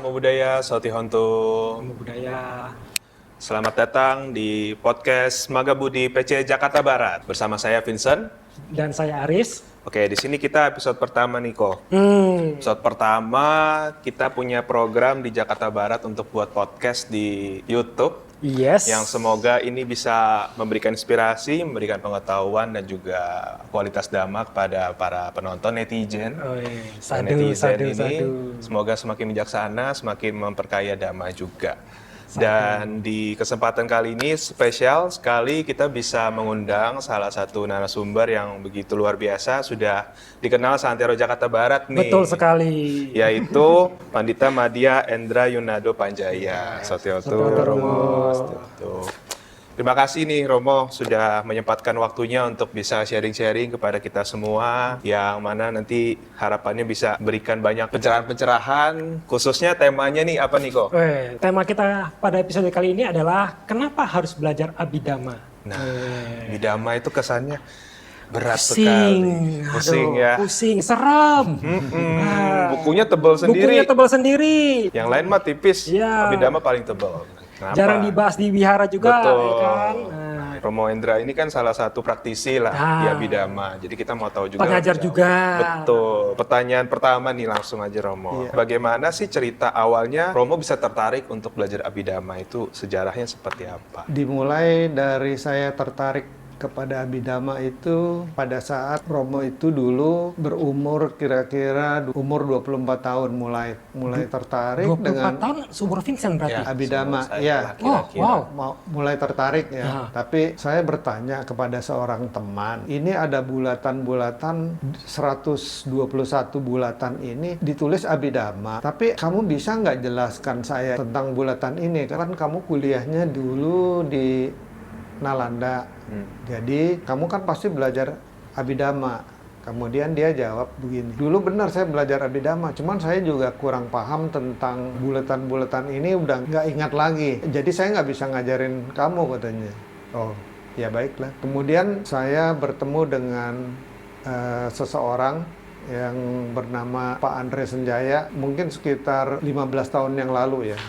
Namo Buddhaya, Sauti Hontu. Namo Buddhaya. Selamat datang di podcast Magabudi PC Jakarta Barat. Bersama saya Vincent. Dan saya Aris. Oke, di sini kita episode pertama nih, Ko. Episode pertama kita punya program di Jakarta Barat untuk buat podcast di YouTube. Yes. Yang semoga ini bisa memberikan inspirasi, memberikan pengetahuan dan juga kualitas dhamma kepada para penonton netizen. Sadu. Semoga semakin bijaksana, semakin memperkaya dhamma juga. Dan di kesempatan kali ini spesial sekali kita bisa mengundang salah satu narasumber yang begitu luar biasa, sudah dikenal seantero Jakarta Barat nih. Betul sekali. Yaitu Pandita Madhya Endra Yunado Panjaya. Satya Romo. Terima kasih nih Romo sudah menyempatkan waktunya untuk bisa sharing-sharing kepada kita semua, yang mana nanti harapannya bisa berikan banyak pencerahan-pencerahan, khususnya temanya nih apa nih Ko? Tema kita pada episode kali ini adalah kenapa harus belajar Abhidhamma. Nah, Abhidhamma itu kesannya berat sekali. Pusing ya. Pusing, seram. Bukunya tebal sendiri. Yang lain mah tipis, Abhidhamma paling tebal. Kenapa? Jarang dibahas di wihara juga. Betul. Ya kan? Romo Endra ini kan salah satu praktisi lah di Abhidhamma. Jadi kita mau tahu juga. Pengajar juga. Betul. Pertanyaan pertama nih langsung aja Romo. Bagaimana sih cerita awalnya Romo bisa tertarik untuk belajar Abhidhamma itu, sejarahnya seperti apa? Dimulai dari saya tertarik kepada Abhidhamma itu pada saat Romo itu dulu berumur kira-kira umur 24 tahun mulai tertarik 24 dengan tahun seumur Vincent berarti. Abhidhamma. Mulai tertarik ya. Tapi saya bertanya kepada seorang teman, ini ada bulatan-bulatan 121 bulatan ini ditulis Abhidhamma. Tapi kamu bisa nggak jelaskan saya tentang bulatan ini? Kan kamu kuliahnya dulu di Nalanda. Jadi kamu kan pasti belajar Abhidhamma. Kemudian dia jawab begini, dulu benar saya belajar Abhidhamma, cuman saya juga kurang paham tentang bulatan-bulatan ini, udah nggak ingat lagi. Jadi saya nggak bisa ngajarin kamu, katanya. Oh, ya baiklah. Kemudian saya bertemu dengan seseorang yang bernama Pak Andre Senjaya, mungkin sekitar 15 tahun yang lalu ya.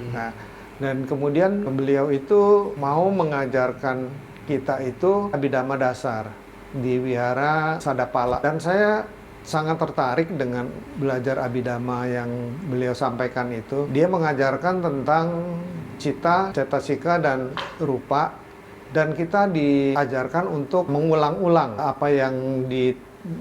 Nah, dan kemudian beliau itu mau mengajarkan kita itu Abhidhamma dasar di Wihara Sadapala. Dan saya sangat tertarik dengan belajar Abhidhamma yang beliau sampaikan itu. Dia mengajarkan tentang cita, cetasika, dan rupa. Dan kita diajarkan untuk mengulang-ulang apa yang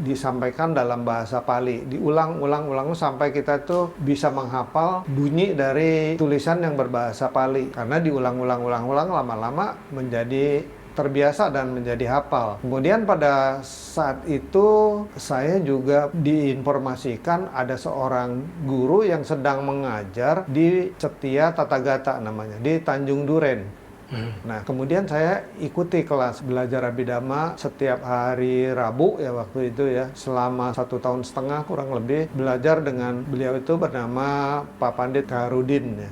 disampaikan dalam bahasa Pali, diulang-ulang sampai kita tuh bisa menghafal bunyi dari tulisan yang berbahasa Pali, karena diulang-ulang lama-lama menjadi terbiasa dan menjadi hafal. Kemudian pada saat itu saya juga diinformasikan ada seorang guru yang sedang mengajar di Cetia Tathagata namanya, di Tanjung Duren. Nah, kemudian saya ikuti kelas belajar Abhidhamma setiap hari Rabu ya waktu itu ya, selama 1,5 tahun kurang lebih belajar dengan beliau itu bernama Pak Pandit Kaharudin ya,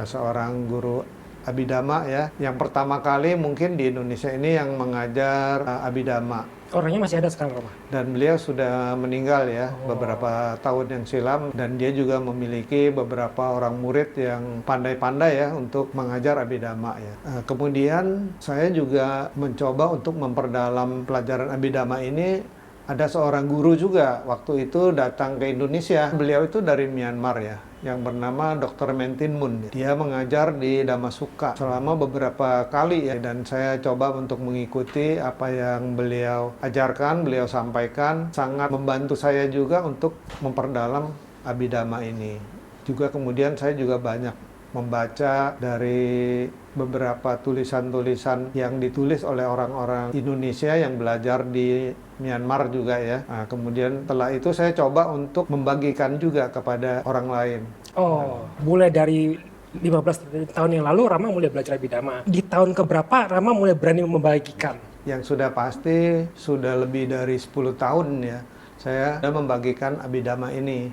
seorang guru Abhidhamma ya, yang pertama kali mungkin di Indonesia ini yang mengajar Abhidhamma. Orangnya masih ada sekarang, Roma? Dan beliau sudah meninggal ya beberapa tahun yang silam, dan dia juga memiliki beberapa orang murid yang pandai-pandai ya untuk mengajar Abhidhamma ya. Kemudian saya juga mencoba untuk memperdalam pelajaran Abhidhamma ini. Ada seorang guru juga waktu itu datang ke Indonesia. Beliau itu dari Myanmar ya, yang bernama Dr. Mentin Mun. Dia mengajar di Dhammasukha selama beberapa kali ya, dan saya coba untuk mengikuti apa yang beliau ajarkan, beliau sampaikan. Sangat membantu saya juga untuk memperdalam Abhidhamma ini. Juga kemudian saya juga banyak membaca dari beberapa tulisan-tulisan yang ditulis oleh orang-orang Indonesia yang belajar di Myanmar juga ya. Nah, kemudian setelah itu saya coba untuk membagikan juga kepada orang lain. Mulai dari 15 tahun yang lalu Rama mulai belajar Abhidhamma. Di tahun keberapa Rama mulai berani membagikan? Yang sudah pasti sudah lebih dari 10 tahun ya. Saya sudah membagikan Abhidhamma ini.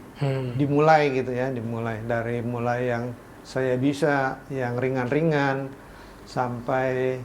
Dimulai gitu ya, dimulai yang saya bisa, yang ringan-ringan sampai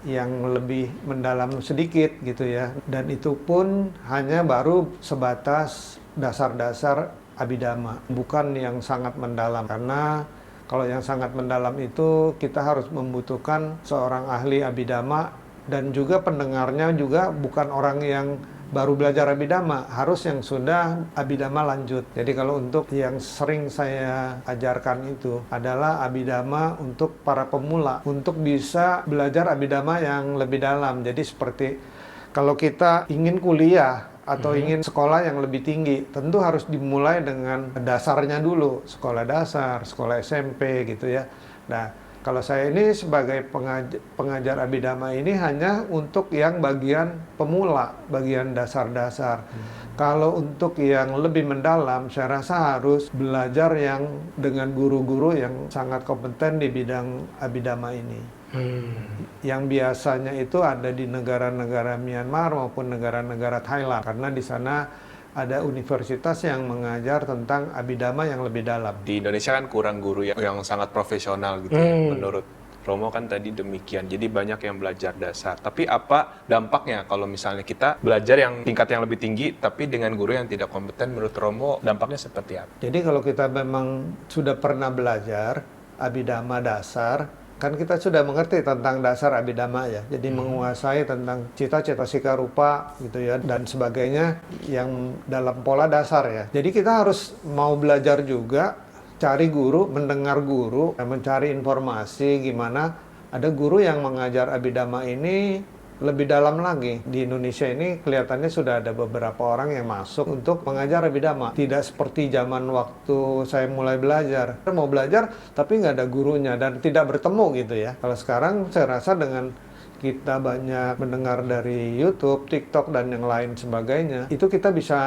yang lebih mendalam sedikit gitu ya. Dan itu pun hanya baru sebatas dasar-dasar Abhidhamma, bukan yang sangat mendalam. Karena kalau yang sangat mendalam itu kita harus membutuhkan seorang ahli Abhidhamma, dan juga pendengarnya juga bukan orang yang baru belajar Abhidhamma, harus yang sudah Abhidhamma lanjut. Jadi kalau untuk yang sering saya ajarkan itu adalah Abhidhamma untuk para pemula, untuk bisa belajar Abhidhamma yang lebih dalam. Jadi seperti kalau kita ingin kuliah atau ingin sekolah yang lebih tinggi, tentu harus dimulai dengan dasarnya dulu, sekolah dasar, sekolah SMP gitu ya. Nah, kalau saya ini sebagai pengajar Abhidhamma ini hanya untuk yang bagian pemula, bagian dasar-dasar. Kalau untuk yang lebih mendalam, saya rasa harus belajar yang dengan guru-guru yang sangat kompeten di bidang Abhidhamma ini. Yang biasanya itu ada di negara-negara Myanmar maupun negara-negara Thailand, karena di sana ada universitas yang mengajar tentang Abhidhamma yang lebih dalam. Di Indonesia kan kurang guru yang sangat profesional gitu ya, menurut Romo kan tadi demikian. Jadi banyak yang belajar dasar. Tapi apa dampaknya kalau misalnya kita belajar yang tingkat yang lebih tinggi tapi dengan guru yang tidak kompeten, menurut Romo dampaknya seperti apa? Jadi kalau kita memang sudah pernah belajar Abhidhamma dasar, kan kita sudah mengerti tentang dasar Abhidhamma ya. Jadi menguasai tentang cita, cita, sika, rupa gitu ya, dan sebagainya yang dalam pola dasar ya. Jadi kita harus mau belajar juga, cari guru, mendengar guru, mencari informasi gimana ada guru yang mengajar Abhidhamma ini lebih dalam lagi. Di Indonesia ini kelihatannya sudah ada beberapa orang yang masuk untuk mengajar Abhidhamma. Tidak seperti zaman waktu saya mulai belajar. Mau belajar tapi nggak ada gurunya dan tidak bertemu gitu ya. Kalau sekarang saya rasa dengan kita banyak mendengar dari YouTube, TikTok, dan yang lain sebagainya, itu kita bisa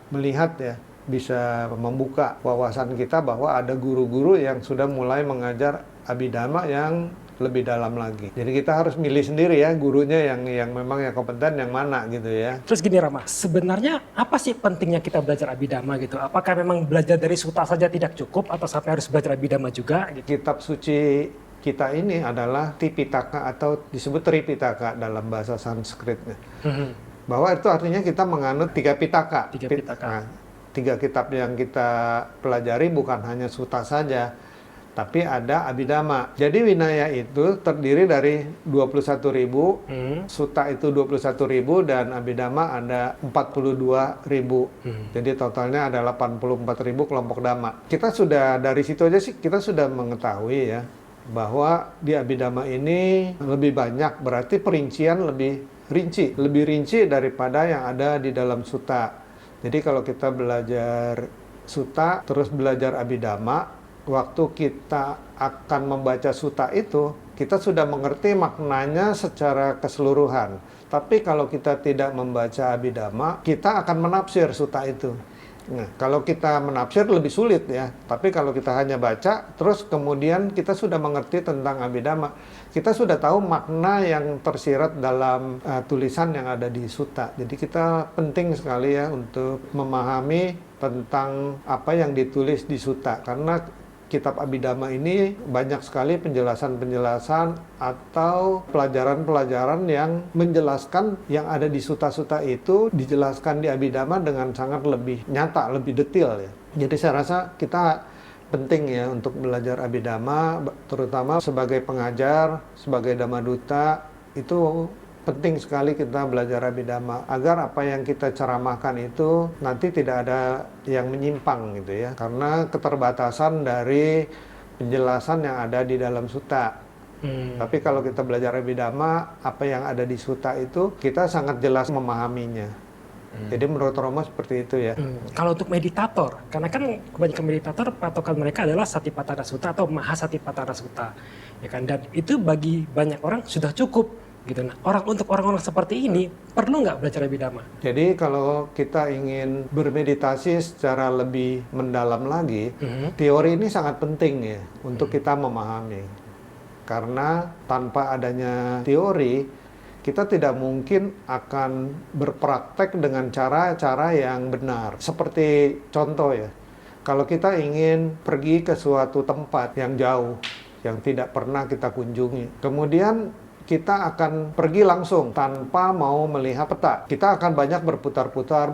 melihat ya, bisa membuka wawasan kita bahwa ada guru-guru yang sudah mulai mengajar Abhidhamma yang lebih dalam lagi. Jadi kita harus milih sendiri ya gurunya yang memang yang kompeten yang mana gitu ya. Terus gini Rama, sebenarnya apa sih pentingnya kita belajar Abhidhamma gitu? Apakah memang belajar dari sutta saja tidak cukup atau sampai harus belajar Abhidhamma juga gitu? Kitab suci kita ini adalah Tipitaka atau disebut Tripitaka dalam bahasa Sanskritnya. Bahwa itu artinya kita menganut 3 pitaka. 3 pitaka. Nah, 3 kitab yang kita pelajari bukan hanya sutta saja, tapi ada Abhidhamma. Jadi Vinaya itu terdiri dari 21.000, Sutta itu 21.000, dan Abhidhamma ada 42.000. Jadi totalnya ada 84.000 kelompok dhamma. Kita sudah dari situ aja sih kita sudah mengetahui ya bahwa di Abhidhamma ini lebih banyak, berarti perincian lebih rinci daripada yang ada di dalam Sutta. Jadi kalau kita belajar Sutta terus belajar Abhidhamma, waktu kita akan membaca sutta itu, kita sudah mengerti maknanya secara keseluruhan. Tapi kalau kita tidak membaca Abhidhamma, kita akan menafsir sutta itu. Nah, kalau kita menafsir lebih sulit ya. Tapi kalau kita hanya baca, terus kemudian kita sudah mengerti tentang Abhidhamma, kita sudah tahu makna yang tersirat dalam tulisan yang ada di sutta. Jadi kita penting sekali ya untuk memahami tentang apa yang ditulis di sutta. Karena kitab Abhidhamma ini banyak sekali penjelasan-penjelasan atau pelajaran-pelajaran yang menjelaskan yang ada di sutta-sutta itu dijelaskan di Abhidhamma dengan sangat lebih nyata, lebih detail ya. Jadi saya rasa kita penting ya untuk belajar Abhidhamma, terutama sebagai pengajar, sebagai Dhamma Duta, itu penting sekali kita belajar Abhidhamma agar apa yang kita ceramahkan itu nanti tidak ada yang menyimpang gitu ya, karena keterbatasan dari penjelasan yang ada di dalam sutta. Tapi kalau kita belajar Abhidhamma, apa yang ada di sutta itu kita sangat jelas memahaminya. Jadi menurut Romo seperti itu ya. Kalau untuk meditator, karena kan kebanyakan meditator patokan mereka adalah Satipatthana Sutta atau Mahasatipatthana Sutta, ya kan? Dan itu bagi banyak orang sudah cukup. Gitu. Nah, untuk orang-orang seperti ini perlu nggak belajar Abhidhamma? Jadi kalau kita ingin bermeditasi secara lebih mendalam lagi, teori ini sangat penting ya untuk kita memahami. Karena tanpa adanya teori, kita tidak mungkin akan berpraktek dengan cara-cara yang benar. Seperti contoh ya, kalau kita ingin pergi ke suatu tempat yang jauh, yang tidak pernah kita kunjungi, kemudian kita akan pergi langsung tanpa mau melihat peta. Kita akan banyak berputar-putar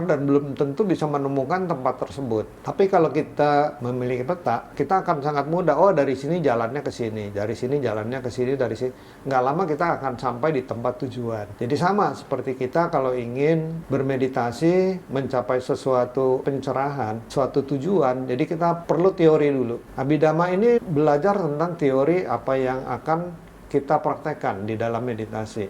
dan belum tentu bisa menemukan tempat tersebut. Tapi kalau kita memiliki peta, kita akan sangat mudah. Oh, dari sini jalannya ke sini, dari sini jalannya ke sini, dari sini. Nggak lama kita akan sampai di tempat tujuan. Jadi sama seperti kita kalau ingin bermeditasi, mencapai sesuatu pencerahan, suatu tujuan, jadi kita perlu teori dulu. Abhidhamma ini belajar tentang teori apa yang akan kita praktekkan di dalam meditasi.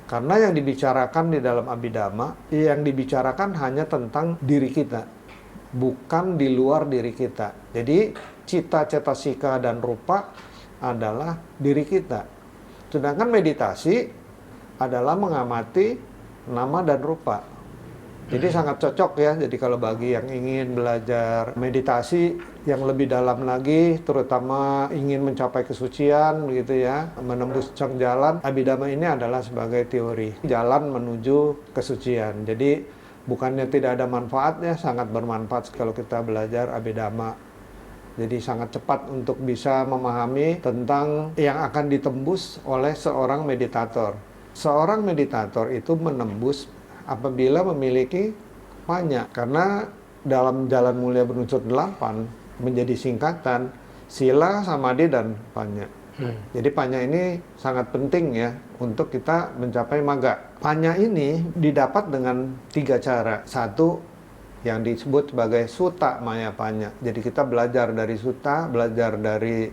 Karena yang dibicarakan di dalam Abhidhamma, yang dibicarakan hanya tentang diri kita, bukan di luar diri kita. Jadi cita, cetasika, dan rupa adalah diri kita. Sedangkan meditasi adalah mengamati nama dan rupa. Jadi sangat cocok ya. Jadi kalau bagi yang ingin belajar meditasi yang lebih dalam lagi, terutama ingin mencapai kesucian begitu ya, menembus cang jalan, Abhidhamma ini adalah sebagai teori jalan menuju kesucian. Jadi bukannya tidak ada manfaatnya, sangat bermanfaat kalau kita belajar Abhidhamma. Jadi sangat cepat untuk bisa memahami tentang yang akan ditembus oleh seorang meditator. Seorang meditator itu menembus apabila memiliki panya, karena dalam Jalan Mulia Berunsur 8 menjadi singkatan sila, samadhi, dan panya. Jadi panya ini sangat penting ya untuk kita mencapai magga. Panya ini didapat dengan 3 cara. Satu, yang disebut sebagai sutta maya panya. Jadi kita belajar dari sutta, belajar dari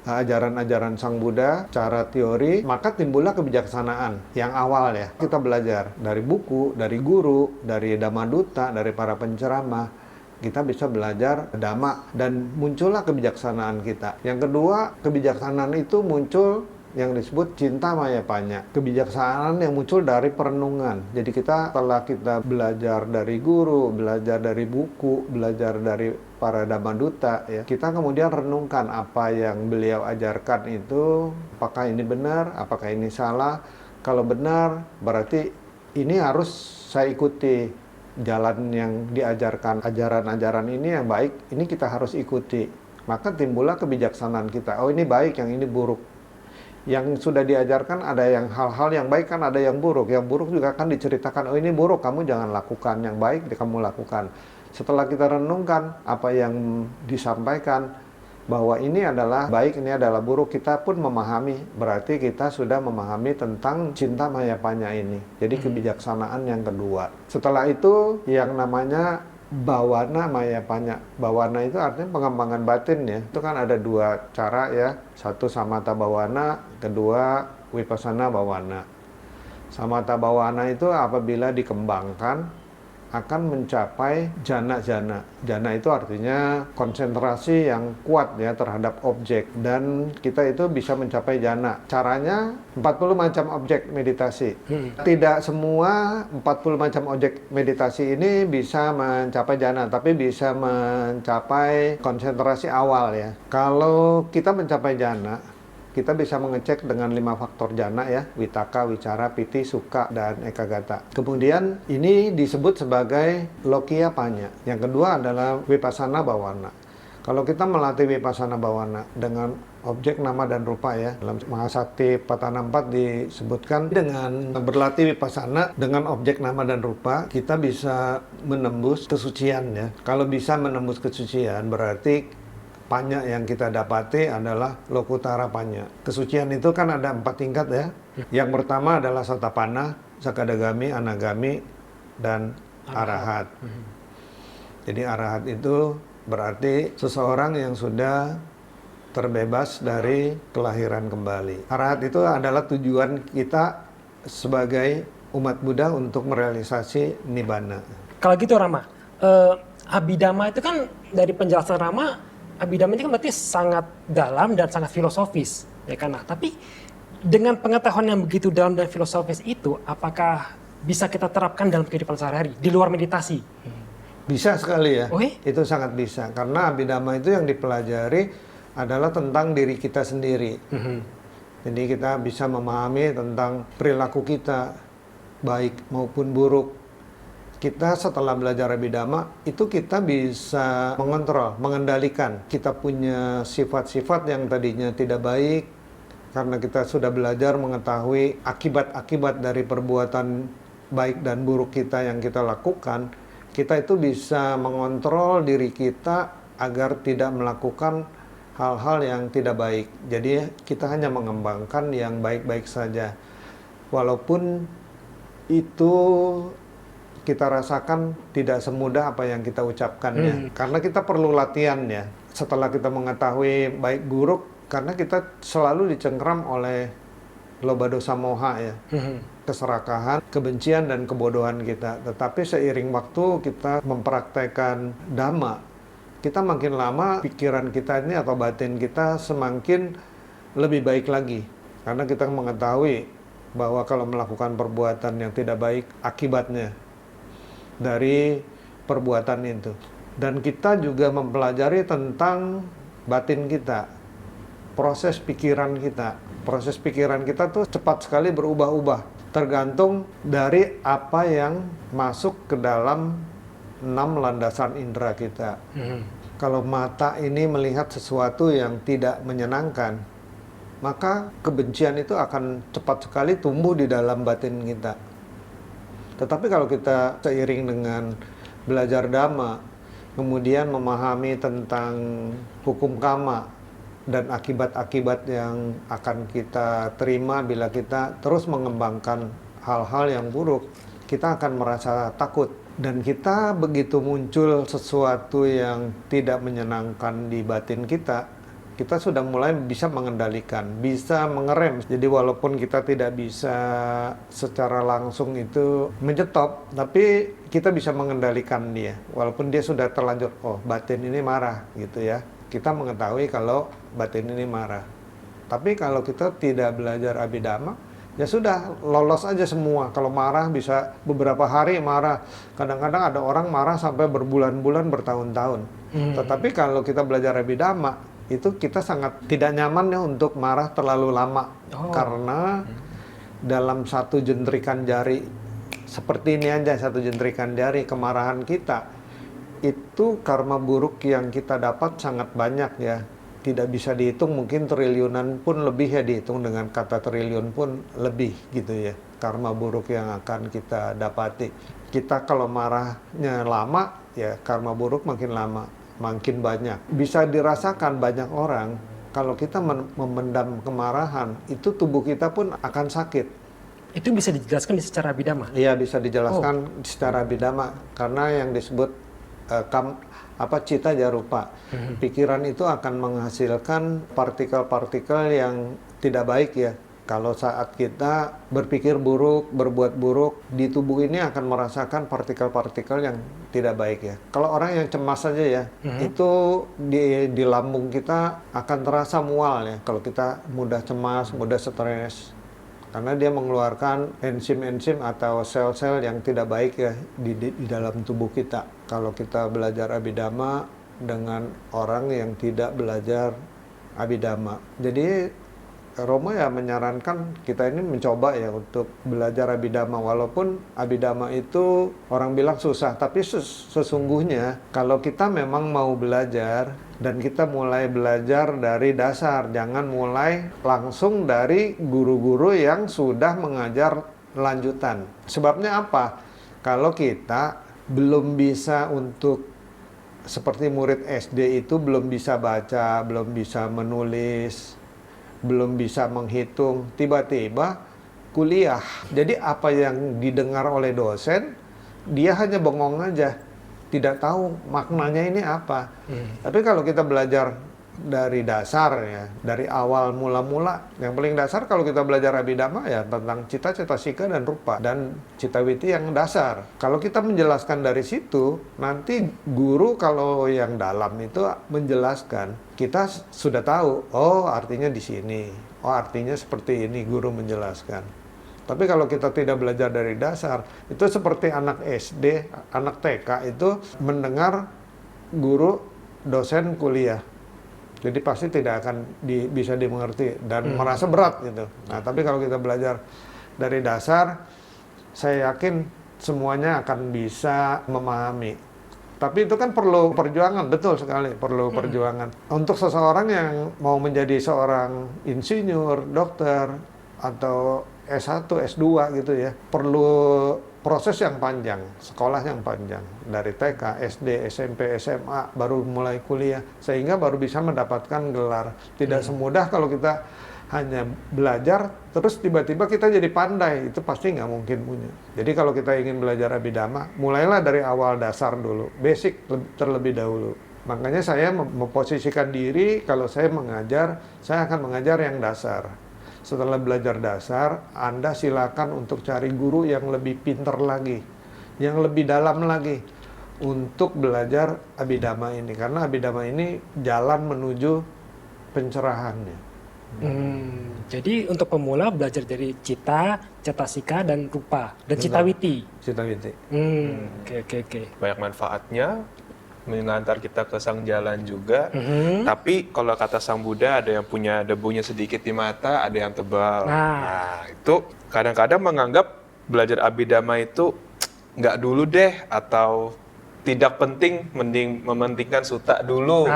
ajaran-ajaran Sang Buddha, cara teori, maka timbullah kebijaksanaan yang awal ya. Kita belajar dari buku, dari guru, dari Dhammaduta, dari para penceramah. Kita bisa belajar Dhamma dan muncullah kebijaksanaan kita. Yang kedua, kebijaksanaan itu muncul yang disebut cinta maya panya. Kebijaksanaan yang muncul dari perenungan. Jadi setelah kita belajar dari guru, belajar dari buku, belajar dari para Dhammaduta ya, kita kemudian renungkan apa yang beliau ajarkan itu, apakah ini benar, apakah ini salah. Kalau benar, berarti ini harus saya ikuti. Jalan yang diajarkan, ajaran-ajaran ini yang baik, ini kita harus ikuti. Maka timbullah kebijaksanaan kita. Oh, ini baik, yang ini buruk. Yang sudah diajarkan ada yang hal-hal yang baik, kan ada yang buruk. Yang buruk juga kan diceritakan, oh ini buruk, kamu jangan lakukan. Yang baik kamu lakukan. Setelah kita renungkan apa yang disampaikan, bahwa ini adalah baik, ini adalah buruk, kita pun memahami. Berarti kita sudah memahami tentang cinta maya panya ini. Jadi kebijaksanaan yang kedua. Setelah itu yang namanya bawana maya panya. Bawana itu artinya pengembangan batin ya. Itu kan ada 2 cara ya. Satu samatha bawana, kedua vipassana bawana. Samatha bawana itu apabila dikembangkan akan mencapai jana-jana. Jana itu artinya konsentrasi yang kuat ya terhadap objek, dan kita itu bisa mencapai jana. Caranya 40 macam objek meditasi. Tidak semua 40 macam objek meditasi ini bisa mencapai jana, tapi bisa mencapai konsentrasi awal ya. Kalau kita mencapai jana, kita bisa mengecek dengan 5 faktor jana ya, vitaka, wicara, piti, sukha, dan ekagata. Kemudian ini disebut sebagai lokiya panya. Yang kedua adalah vipassana bawana. Kalau kita melatih vipassana bawana dengan objek nama dan rupa ya, dalam Mahasakti Patana 4 disebutkan dengan berlatih vipassana dengan objek nama dan rupa, kita bisa menembus kesucian ya. Kalau bisa menembus kesucian berarti panya yang kita dapati adalah lokutara panya. Kesucian itu kan ada 4 tingkat ya. Yang pertama adalah Sotapanna, Sakadagami, Anagami, dan Arahat. Jadi Arahat itu berarti seseorang yang sudah terbebas dari kelahiran kembali. Arahat itu adalah tujuan kita sebagai umat Buddha untuk merealisasi Nibbana. Kalau gitu Rama, Abhidhamma itu kan dari penjelasan Rama, Abhidhamma ini kan berarti sangat dalam dan sangat filosofis, ya kan? Nah, tapi dengan pengetahuan yang begitu dalam dan filosofis itu, apakah bisa kita terapkan dalam kehidupan sehari-hari di luar meditasi? Bisa sekali ya, Oke. Itu sangat bisa. Karena Abhidhamma itu yang dipelajari adalah tentang diri kita sendiri. Jadi kita bisa memahami tentang perilaku kita, baik maupun buruk. Kita setelah belajar Abhidhamma, itu kita bisa mengontrol, mengendalikan. Kita punya sifat-sifat yang tadinya tidak baik, karena kita sudah belajar mengetahui akibat-akibat dari perbuatan baik dan buruk kita yang kita lakukan, kita itu bisa mengontrol diri kita agar tidak melakukan hal-hal yang tidak baik. Jadi kita hanya mengembangkan yang baik-baik saja. Walaupun itu kita rasakan tidak semudah apa yang kita ucapkannya. Karena kita perlu latihan ya. Setelah kita mengetahui baik buruk, karena kita selalu dicengkram oleh loba dosa moha ya. Keserakahan, kebencian dan kebodohan kita. Tetapi seiring waktu kita mempraktekkan Dhamma, kita makin lama pikiran kita ini atau batin kita semakin lebih baik lagi. Karena kita mengetahui bahwa kalau melakukan perbuatan yang tidak baik, akibatnya dari perbuatan itu. Dan kita juga mempelajari tentang batin kita, proses pikiran kita. Proses pikiran kita tuh cepat sekali berubah-ubah, tergantung dari apa yang masuk ke dalam 6 landasan indera kita. Kalau mata ini melihat sesuatu yang tidak menyenangkan, maka kebencian itu akan cepat sekali tumbuh di dalam batin kita. Tetapi kalau kita seiring dengan belajar Dhamma, kemudian memahami tentang hukum karma dan akibat-akibat yang akan kita terima bila kita terus mengembangkan hal-hal yang buruk, kita akan merasa takut. Dan kita begitu muncul sesuatu yang tidak menyenangkan di batin kita sudah mulai bisa mengendalikan, bisa mengerem. Jadi walaupun kita tidak bisa secara langsung itu menyetop, tapi kita bisa mengendalikan dia. Walaupun dia sudah terlanjur, oh batin ini marah gitu ya. Kita mengetahui kalau batin ini marah. Tapi kalau kita tidak belajar Abhidhamma, ya sudah, lolos aja semua. Kalau marah bisa beberapa hari marah. Kadang-kadang ada orang marah sampai berbulan-bulan, bertahun-tahun. Tetapi kalau kita belajar Abhidhamma, itu kita sangat tidak nyaman ya untuk marah terlalu lama. Karena dalam satu jentrikan jari, seperti ini aja, satu jentrikan jari kemarahan kita, itu karma buruk yang kita dapat sangat banyak ya. Tidak bisa dihitung, mungkin triliunan pun lebih ya, dihitung dengan kata triliun pun lebih gitu ya. Karma buruk yang akan kita dapati. Kita kalau marahnya lama, ya karma buruk makin lama, makin banyak. Bisa dirasakan banyak orang, kalau kita memendam kemarahan, itu tubuh kita pun akan sakit. Itu bisa dijelaskan secara Abhidhamma? Iya, bisa dijelaskan secara Abhidhamma. Karena yang disebut cita jarupa. Pikiran itu akan menghasilkan partikel-partikel yang tidak baik ya. Kalau saat kita berpikir buruk, berbuat buruk, di tubuh ini akan merasakan partikel-partikel yang tidak baik ya. Kalau orang yang cemas saja ya, itu di lambung kita akan terasa mual ya. Kalau kita mudah cemas, mudah stres. Karena dia mengeluarkan enzim-enzim atau sel-sel yang tidak baik ya di dalam tubuh kita. Kalau kita belajar Abhidhamma dengan orang yang tidak belajar Abhidhamma. Jadi Romo ya menyarankan kita ini mencoba ya untuk belajar Abhidhamma. Walaupun Abhidhamma itu orang bilang susah, tapi sesungguhnya kalau kita memang mau belajar dan kita mulai belajar dari dasar, jangan mulai langsung dari guru-guru yang sudah mengajar lanjutan. Sebabnya apa? Kalau kita belum bisa untuk seperti murid SD itu belum bisa baca, belum bisa menulis, belum bisa menghitung, tiba-tiba kuliah. Jadi apa yang didengar oleh dosen, dia hanya bengong aja, tidak tahu maknanya ini apa. Tapi kalau kita belajar dari dasar ya, dari awal mula-mula, yang paling dasar kalau kita belajar Abhidhamma ya tentang cita, cetasika dan rupa dan citawiti yang dasar. Kalau kita menjelaskan dari situ, nanti guru kalau yang dalam itu menjelaskan, kita sudah tahu, oh artinya di sini, oh artinya seperti ini, guru menjelaskan. Tapi kalau kita tidak belajar dari dasar, itu seperti anak SD, anak TK itu mendengar guru dosen kuliah. Jadi pasti tidak akan bisa dimengerti dan merasa berat gitu. Nah, tapi kalau kita belajar dari dasar, saya yakin semuanya akan bisa memahami. Tapi itu kan perlu perjuangan, betul sekali, perlu perjuangan. Untuk seseorang yang mau menjadi seorang insinyur, dokter, atau S1, S2 gitu ya, perlu proses yang panjang, sekolah yang panjang. Dari TK, SD, SMP, SMA, baru mulai kuliah, sehingga baru bisa mendapatkan gelar. Tidak semudah kalau kita hanya belajar, terus tiba-tiba kita jadi pandai, itu pasti nggak mungkin punya. Jadi kalau kita ingin belajar abidama, mulailah dari awal dasar dulu, basic terlebih dahulu. Makanya saya memposisikan diri, kalau saya mengajar, saya akan mengajar yang dasar. Setelah belajar dasar, Anda silakan untuk cari guru yang lebih pintar lagi, yang lebih dalam lagi, untuk belajar abidama ini. Karena abidama ini jalan menuju pencerahannya. Jadi untuk pemula belajar dari cita, cetasika, dan rupa, dan citawiti. Citawiti. Oke. Banyak manfaatnya, mengantar kita ke sang jalan juga. Tapi kalau kata sang Buddha, ada yang punya debunya sedikit di mata, ada yang tebal. Nah, itu kadang-kadang menganggap belajar abidama itu nggak dulu deh, atau tidak penting, mending mementingkan suta dulu.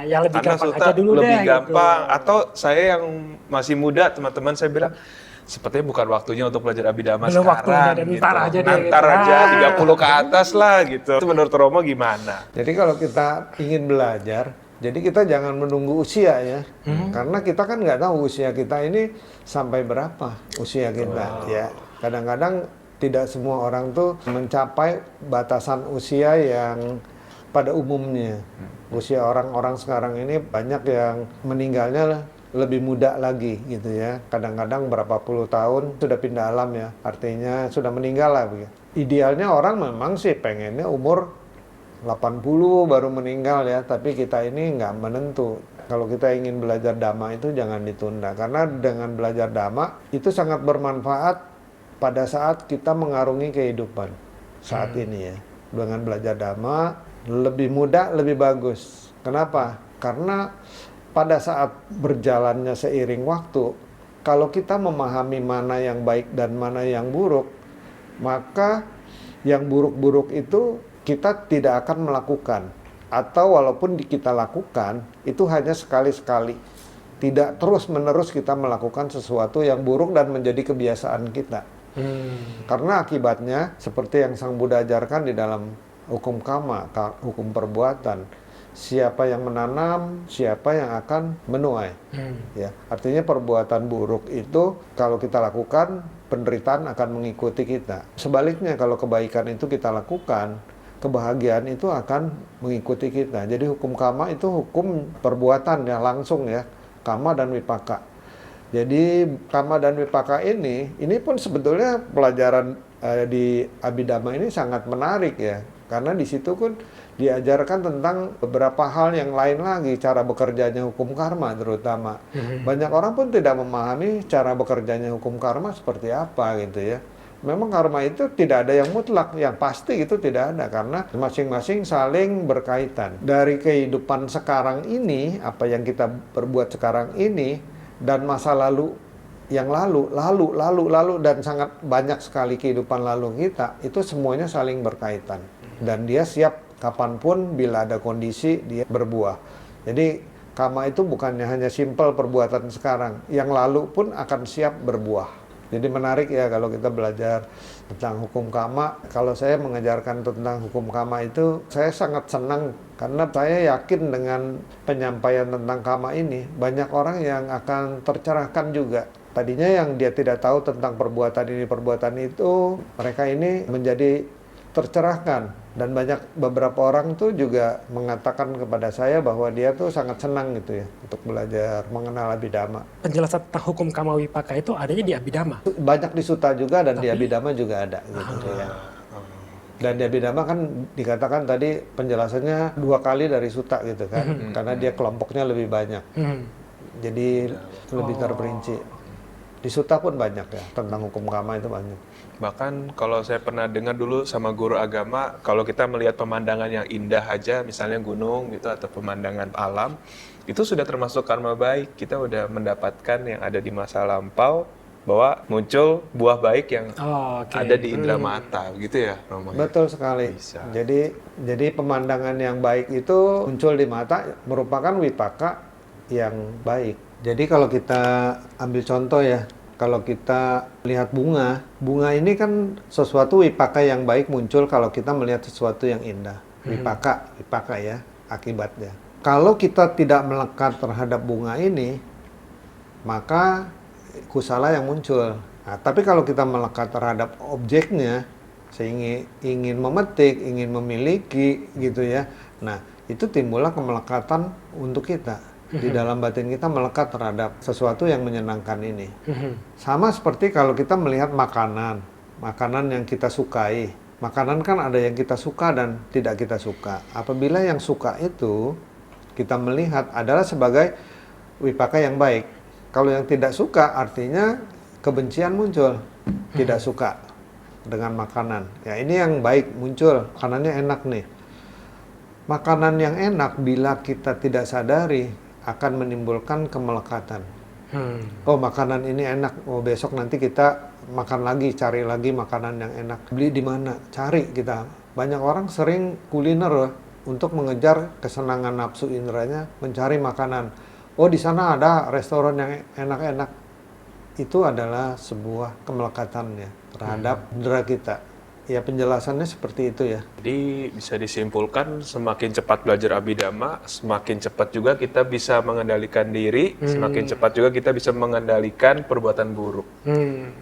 Yang lebih Karena gampang suta aja dulu lebih deh. gampang. Atau saya yang masih muda, teman-teman saya bilang, sepertinya bukan waktunya untuk belajar abidama Belum sekarang. waktunya, dan gitu. ntar aja deh, Ntar gitu. aja, 30 ke atas lah gitu. Itu menurut Romo gimana? Jadi kalau kita ingin belajar, jadi kita jangan menunggu usia ya, karena kita kan nggak tahu usia kita ini sampai berapa usia kita ya. Kadang-kadang tidak semua orang tuh mencapai batasan usia yang pada umumnya. Usia orang-orang sekarang ini banyak yang meninggalnya lebih muda lagi gitu ya. Kadang-kadang berapa puluh tahun sudah pindah alam ya, artinya sudah meninggal lah begitu. Idealnya orang memang sih pengennya umur 80 baru meninggal ya, tapi kita ini nggak menentu. Kalau kita ingin belajar Dhamma itu jangan ditunda, karena dengan belajar Dhamma itu sangat bermanfaat pada saat kita mengarungi kehidupan saat ini ya. Dengan belajar Dhamma lebih mudah, lebih bagus. Kenapa? Karena pada saat berjalannya seiring waktu, kalau kita memahami mana yang baik dan mana yang buruk, maka yang buruk-buruk itu kita tidak akan melakukan. Atau walaupun kita lakukan, itu hanya sekali-sekali. Tidak terus-menerus kita melakukan sesuatu yang buruk dan menjadi kebiasaan kita. Karena akibatnya, seperti yang Sang Buddha ajarkan di dalam hukum kama, hukum perbuatan, siapa yang menanam, siapa yang akan menuai. Ya, artinya perbuatan buruk itu kalau kita lakukan, penderitaan akan mengikuti kita. Sebaliknya kalau kebaikan itu kita lakukan, kebahagiaan itu akan mengikuti kita. Jadi hukum kama itu hukum perbuatan ya, langsung ya, kama dan wipaka. Jadi kama dan wipaka ini pun sebetulnya pelajaran di abidama ini sangat menarik ya. Karena di situ pun diajarkan tentang beberapa hal yang lain lagi, cara bekerjanya hukum karma terutama. Banyak orang pun tidak memahami cara bekerjanya hukum karma seperti apa gitu ya. Memang karma itu tidak ada yang mutlak, yang pasti itu tidak ada, karena masing-masing saling berkaitan. Dari kehidupan sekarang ini, apa yang kita perbuat sekarang ini, dan masa lalu yang lalu, dan sangat banyak sekali kehidupan lalu kita, itu semuanya saling berkaitan. Dan dia siap kapanpun bila ada kondisi dia berbuah. Jadi kama itu bukannya hanya simpel perbuatan sekarang, yang lalu pun akan siap berbuah. Jadi menarik ya kalau kita belajar tentang hukum kama. Kalau saya mengajarkan tentang hukum kama itu, saya sangat senang karena saya yakin dengan penyampaian tentang kama ini, banyak orang yang akan tercerahkan juga. Tadinya yang dia tidak tahu tentang perbuatan ini, perbuatan itu, mereka ini menjadi tercerahkan. Dan beberapa orang tuh juga mengatakan kepada saya bahwa dia tuh sangat senang gitu ya untuk belajar mengenal abidama. Penjelasan tentang hukum kama wipaka itu adanya di abidama. Banyak di sutta juga dan di abidama juga ada gitu ya. Dan di abidama kan dikatakan tadi penjelasannya 2 kali dari sutta gitu kan, karena dia kelompoknya lebih banyak. Jadi lebih terperinci. Di sutta pun banyak ya tentang hukum kama itu banyak. Bahkan kalau saya pernah dengar dulu sama guru agama, kalau kita melihat pemandangan yang indah aja, misalnya gunung gitu atau pemandangan alam, itu sudah termasuk karma baik. Kita udah mendapatkan yang ada di masa lampau, bahwa muncul buah baik yang Oh, oke. ada di indera mata, gitu ya Romo? Betul sekali. Bisa. Jadi pemandangan yang baik itu muncul di mata merupakan wipaka yang baik. Jadi kalau kita ambil contoh ya, kalau kita lihat bunga ini kan sesuatu wipaka yang baik muncul kalau kita melihat sesuatu yang indah. Wipaka ya akibatnya. Kalau kita tidak melekat terhadap bunga ini, maka kusala yang muncul. Nah, tapi kalau kita melekat terhadap objeknya, sehingga ingin memetik, ingin memiliki gitu ya. Nah, itu timbullah kemelekatan untuk kita. Di dalam batin kita melekat terhadap sesuatu yang menyenangkan ini. Sama seperti kalau kita melihat makanan yang kita sukai. Makanan kan ada yang kita suka dan tidak kita suka. Apabila yang suka itu kita melihat adalah sebagai wipaka yang baik. Kalau yang tidak suka artinya kebencian muncul, tidak suka dengan makanan. Ya ini yang baik muncul, makanannya enak nih. Makanan yang enak bila kita tidak sadari akan menimbulkan kemelekatan. Oh makanan ini enak, oh besok nanti kita makan lagi, cari lagi makanan yang enak. Beli di mana? Cari kita. Banyak orang sering kuliner loh, untuk mengejar kesenangan nafsu inderanya, mencari makanan. Oh di sana ada restoran yang enak-enak. Itu adalah sebuah kemelekatannya terhadap indera kita. Ya penjelasannya seperti itu ya. Jadi bisa disimpulkan semakin cepat belajar abhidhamma, semakin cepat juga kita bisa mengendalikan diri, semakin cepat juga kita bisa mengendalikan perbuatan buruk.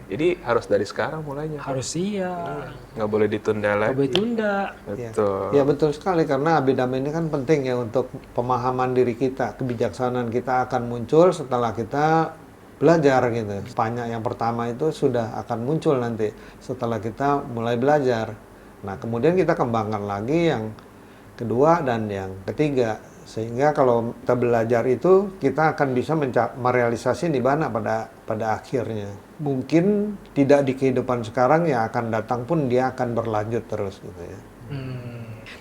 Jadi harus dari sekarang mulainya. Harus iya. Nggak boleh ditunda lagi. Nggak boleh tunda. Betul. Ya betul sekali karena abhidhamma ini kan penting ya untuk pemahaman diri kita, kebijaksanaan kita akan muncul setelah kita belajar gitu. Banyak yang pertama itu sudah akan muncul nanti setelah kita mulai belajar. Nah, kemudian kita kembangkan lagi yang kedua dan yang ketiga. Sehingga kalau kita belajar itu kita akan bisa merealisasi nibbana pada akhirnya. Mungkin tidak di kehidupan sekarang ya akan datang pun dia akan berlanjut terus gitu ya.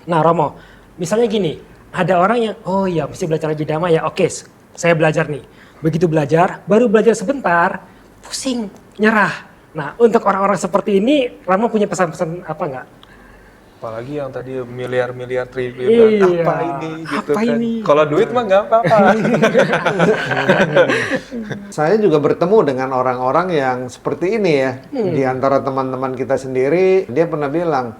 Nah, Romo, misalnya gini, ada orang yang oh iya mesti belajar abhidhamma ya. Oke, saya belajar nih. Begitu belajar, baru belajar sebentar, pusing, nyerah. Nah, untuk orang-orang seperti ini, Rama punya pesan-pesan apa nggak? Apalagi yang tadi miliar-miliar triliun, Iya, apa ini gitu apa kan. ini? Kalau duit mah nggak apa-apa. Saya juga bertemu dengan orang-orang yang seperti ini ya. Di antara teman-teman kita sendiri, dia pernah bilang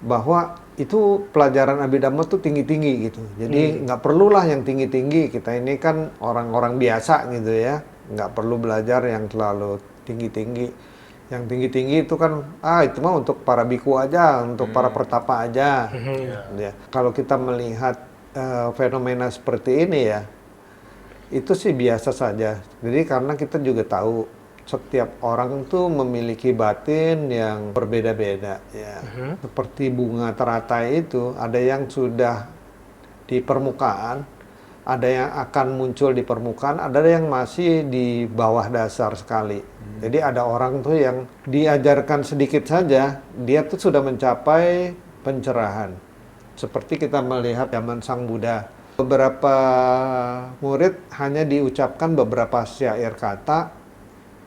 bahwa itu pelajaran abhidhamma tuh tinggi-tinggi gitu. Jadi nggak perlulah yang tinggi-tinggi. Kita ini kan orang-orang biasa gitu ya. Nggak perlu belajar yang terlalu tinggi-tinggi. Yang tinggi-tinggi itu kan, itu mah untuk para biku aja, untuk para pertapa aja. Ya. Kalau kita melihat fenomena seperti ini ya, itu sih biasa saja. Jadi karena kita juga tahu setiap orang tuh memiliki batin yang berbeda-beda ya. Seperti bunga teratai itu ada yang sudah di permukaan, ada yang akan muncul di permukaan, ada yang masih di bawah dasar sekali. Jadi ada orang tuh yang diajarkan sedikit saja, dia tuh sudah mencapai pencerahan. Seperti kita melihat zaman Sang Buddha. Beberapa murid hanya diucapkan beberapa syair kata,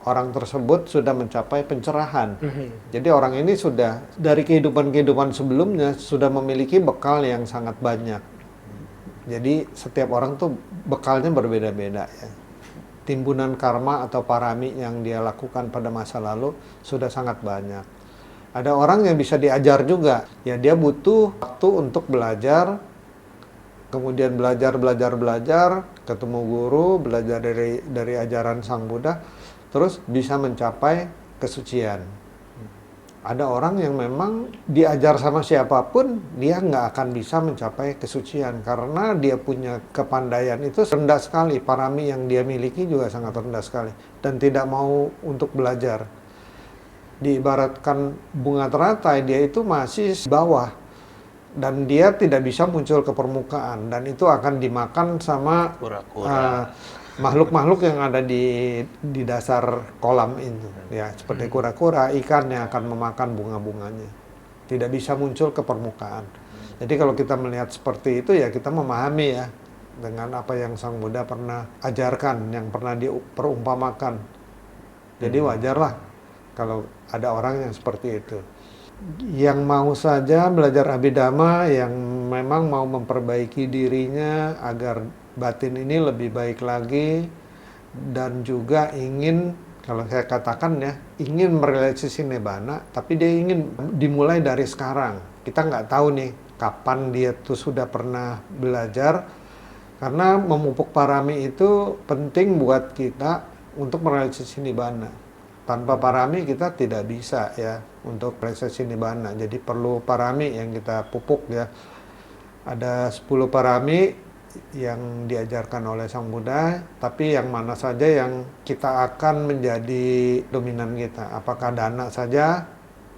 orang tersebut sudah mencapai pencerahan. Jadi orang ini sudah dari kehidupan-kehidupan sebelumnya sudah memiliki bekal yang sangat banyak. Jadi setiap orang tuh bekalnya berbeda-beda ya. Timbunan karma atau parami yang dia lakukan pada masa lalu sudah sangat banyak. Ada orang yang bisa diajar juga. Ya dia butuh waktu untuk belajar, kemudian belajar, ketemu guru, belajar dari ajaran Sang Buddha, terus bisa mencapai kesucian. Ada orang yang memang diajar sama siapapun, dia nggak akan bisa mencapai kesucian. Karena dia punya kepandaian itu rendah sekali. Parami yang dia miliki juga sangat rendah sekali. Dan tidak mau untuk belajar. Diibaratkan bunga teratai, dia itu masih bawah. Dan dia tidak bisa muncul ke permukaan. Dan itu akan dimakan sama Kura-kura. makhluk-makhluk yang ada di dasar kolam itu ya, seperti kura-kura, ikan yang akan memakan bunga-bunganya, tidak bisa muncul ke permukaan. Jadi kalau kita melihat seperti itu ya kita memahami ya dengan apa yang Sang Buddha pernah ajarkan, yang pernah diperumpamakan Jadi wajarlah kalau ada orang yang seperti itu. Yang mau saja belajar Abhidhamma, yang memang mau memperbaiki dirinya agar batin ini lebih baik lagi, dan juga ingin, kalau saya katakan ya, ingin merealisasi Nibbana, tapi dia ingin dimulai dari sekarang. Kita nggak tahu nih kapan dia tuh sudah pernah belajar, karena memupuk parami itu penting buat kita untuk merealisasi Nibbana. Tanpa parami kita tidak bisa ya untuk realisasi Nibbana. Jadi perlu parami yang kita pupuk ya. Ada 10 parami yang diajarkan oleh Sang Buddha, tapi yang mana saja yang kita akan menjadi dominan kita. Apakah dana saja,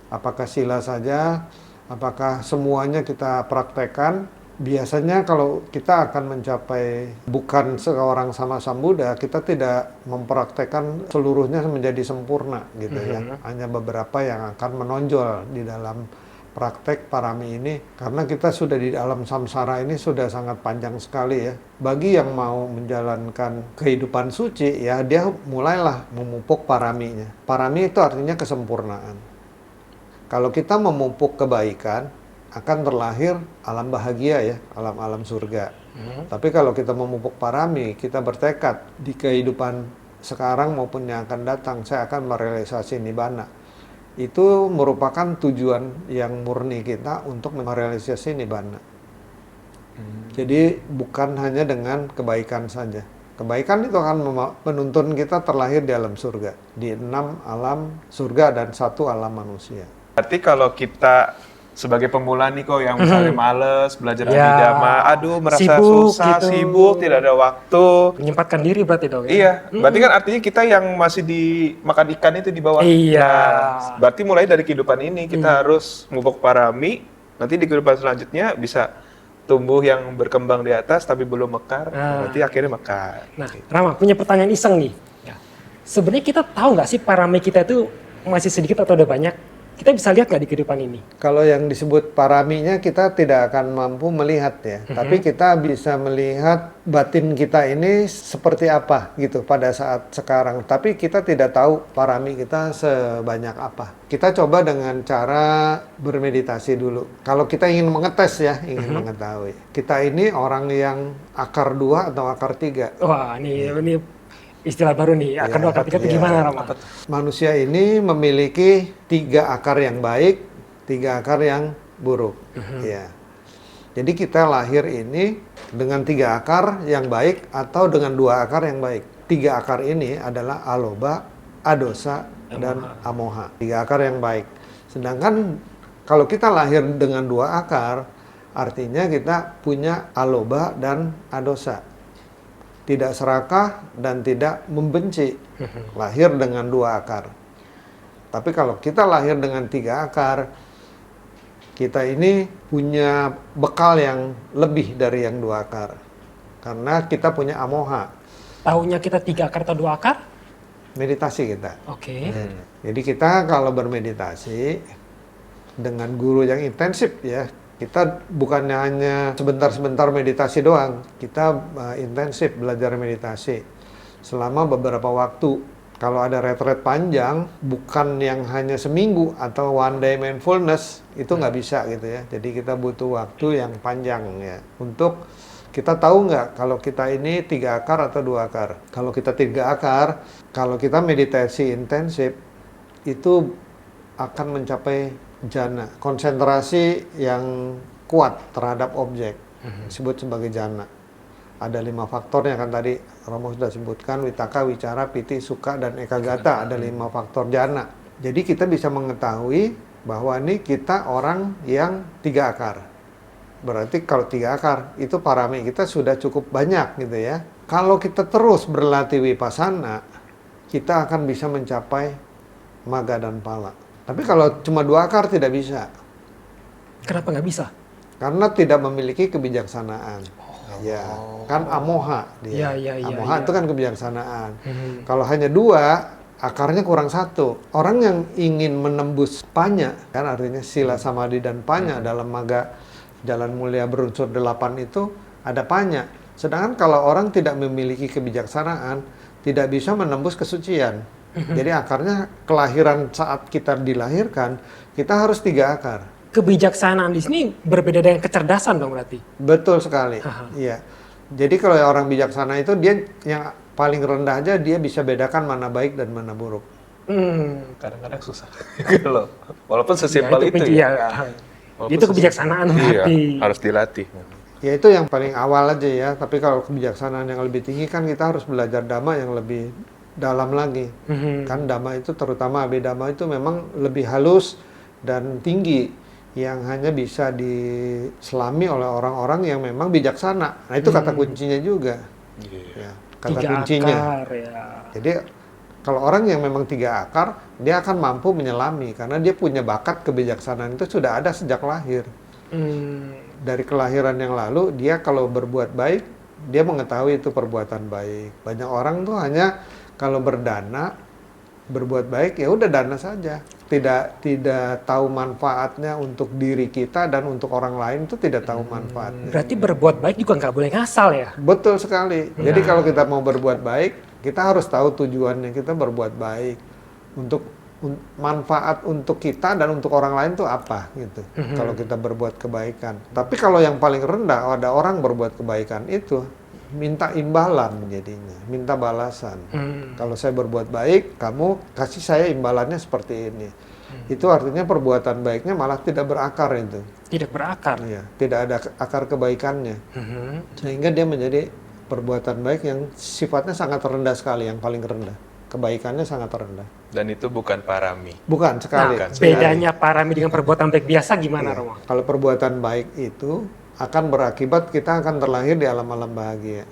apakah sila saja, apakah semuanya kita praktekkan. Biasanya kalau kita akan mencapai bukan seorang sama Sang Buddha, kita tidak mempraktekkan seluruhnya menjadi sempurna gitu ya. Hanya beberapa yang akan menonjol di dalam praktek parami ini, karena kita sudah di alam samsara ini sudah sangat panjang sekali ya. Bagi yang mau menjalankan kehidupan suci ya, dia mulailah memupuk paraminya. Parami itu artinya kesempurnaan. Kalau kita memupuk kebaikan, akan terlahir alam bahagia ya, alam-alam surga. Tapi kalau kita memupuk parami, kita bertekad di kehidupan sekarang maupun yang akan datang, saya akan merealisasi Nibbana. Itu merupakan tujuan yang murni kita untuk merealisasi Nibbana. Jadi bukan hanya dengan kebaikan saja. Kebaikan itu akan menuntun kita terlahir di alam surga, di 6 alam surga dan 1 alam manusia. Berarti kalau kita sebagai pemula nih kok yang misalnya males belajar Abhidhamma, aduh merasa sibuk, susah, gitu. sibuk, tidak ada waktu. Menyempatkan diri berarti dong ya? Iya, berarti kan artinya kita yang masih dimakan ikan itu di bawah. Iya. Nah, berarti mulai dari kehidupan ini kita harus memupuk parami, nanti di kehidupan selanjutnya bisa tumbuh yang berkembang di atas tapi belum mekar, berarti akhirnya mekar. Nah, Rama punya pertanyaan iseng nih. Sebenarnya kita tahu nggak sih parami kita itu masih sedikit atau udah banyak? Kita bisa lihat nggak di kehidupan ini? Kalau yang disebut paraminya kita tidak akan mampu melihat ya, tapi kita bisa melihat batin kita ini seperti apa gitu pada saat sekarang. Tapi kita tidak tahu parami kita sebanyak apa. Kita coba dengan cara bermeditasi dulu. Kalau kita ingin mengetes ya, ingin mengetahui. Kita ini orang yang akar 2 atau akar 3. Wah, ini istilah baru nih, akar 2 akar 3 itu gimana, Rama? Manusia ini memiliki 3 akar yang baik, 3 akar yang buruk. Ya. Jadi kita lahir ini dengan 3 akar yang baik atau dengan 2 akar yang baik. 3 akar ini adalah aloba, adosa, dan amoha. 3 akar yang baik. Sedangkan kalau kita lahir dengan 2 akar, artinya kita punya aloba dan adosa. Tidak serakah dan tidak membenci, lahir dengan 2 akar. Tapi kalau kita lahir dengan 3 akar, kita ini punya bekal yang lebih dari yang 2 akar. Karena kita punya amoha. Tahunya kita 3 akar atau 2 akar? Meditasi kita. Oke. Jadi kita kalau bermeditasi dengan guru yang intensif ya, kita bukannya hanya sebentar-sebentar meditasi doang, kita intensif belajar meditasi selama beberapa waktu. Kalau ada retret panjang, bukan yang hanya seminggu atau one day mindfulness, itu nggak bisa gitu ya. Jadi kita butuh waktu yang panjang ya. Untuk kita tahu nggak kalau kita ini 3 akar atau 2 akar. Kalau kita 3 akar, kalau kita meditasi intensif, itu akan mencapai jana, konsentrasi yang kuat terhadap objek, disebut sebagai jana. Ada 5 faktornya kan tadi Romo sudah sebutkan, witaka, wicara, piti, sukha, dan ekagata. Ada 5 faktor jana. Jadi kita bisa mengetahui bahwa ini kita orang yang 3 akar. Berarti kalau 3 akar itu parami kita sudah cukup banyak gitu ya. Kalau kita terus berlatih vipassana, kita akan bisa mencapai magga dan pala. Tapi kalau cuma 2 akar tidak bisa. Kenapa nggak bisa? Karena tidak memiliki kebijaksanaan. Ya, kan amoha dia. Amoha itu kan kebijaksanaan. Kalau hanya 2, akarnya kurang 1. Orang yang ingin menembus panya, kan artinya sila, samadhi, dan panya dalam magga jalan mulia berunsur 8 itu ada panya. Sedangkan kalau orang tidak memiliki kebijaksanaan, tidak bisa menembus kesucian. Jadi akarnya kelahiran saat kita dilahirkan, kita harus 3 akar. Kebijaksanaan di sini berbeda dengan kecerdasan dong berarti. Betul sekali. Iya. Jadi kalau orang bijaksana itu dia yang paling rendah aja dia bisa bedakan mana baik dan mana buruk. Kadang-kadang susah. Gitu loh. Walaupun sesimpel itu ya. Walaupun Itu kebijaksanaan berarti. Iya, harus dilatih. Ya itu yang paling awal aja ya. Tapi kalau kebijaksanaan yang lebih tinggi kan kita harus belajar dhamma yang lebih dalam lagi. Kan dhamma itu terutama abhidhamma itu memang lebih halus dan tinggi yang hanya bisa diselami oleh orang-orang yang memang bijaksana. Nah itu kata kuncinya juga. Ya, kata 3 kuncinya. akar ya. Jadi kalau orang yang memang 3 akar, dia akan mampu menyelami karena dia punya bakat kebijaksanaan itu sudah ada sejak lahir. Dari kelahiran yang lalu, dia kalau berbuat baik, dia mengetahui itu perbuatan baik. Banyak orang tuh hanya kalau berdana, berbuat baik ya udah dana saja. Tidak tahu manfaatnya untuk diri kita dan untuk orang lain itu tidak tahu manfaatnya. Berarti berbuat baik juga nggak boleh ngasal ya? Betul sekali. Jadi kalau kita mau berbuat baik, kita harus tahu tujuannya kita berbuat baik. Untuk manfaat untuk kita dan untuk orang lain itu apa gitu. Kalau kita berbuat kebaikan. Tapi kalau yang paling rendah ada orang berbuat kebaikan itu minta imbalan jadinya, minta balasan. Kalau saya berbuat baik, kamu kasih saya imbalannya seperti ini. Itu artinya perbuatan baiknya malah tidak berakar itu. Tidak berakar. Iya, tidak ada akar kebaikannya. Sehingga dia menjadi perbuatan baik yang sifatnya sangat rendah sekali, yang paling rendah. Kebaikannya sangat rendah. Dan itu bukan parami. Bukan sekali. Nah, bedanya parami dengan perbuatan baik biasa gimana, Romo? Kalau perbuatan baik itu akan berakibat kita akan terlahir di alam-alam bahagia.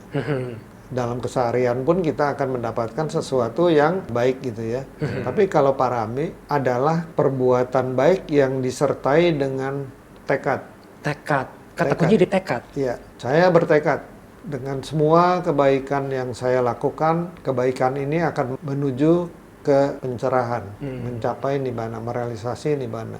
Dalam keseharian pun kita akan mendapatkan sesuatu yang baik gitu ya. Tapi kalau parami adalah perbuatan baik yang disertai dengan tekad. Tekad. Kata kunci di tekad. Iya, saya bertekad dengan semua kebaikan yang saya lakukan, kebaikan ini akan menuju ke pencerahan, mencapai nibbana, merealisasi nibbana.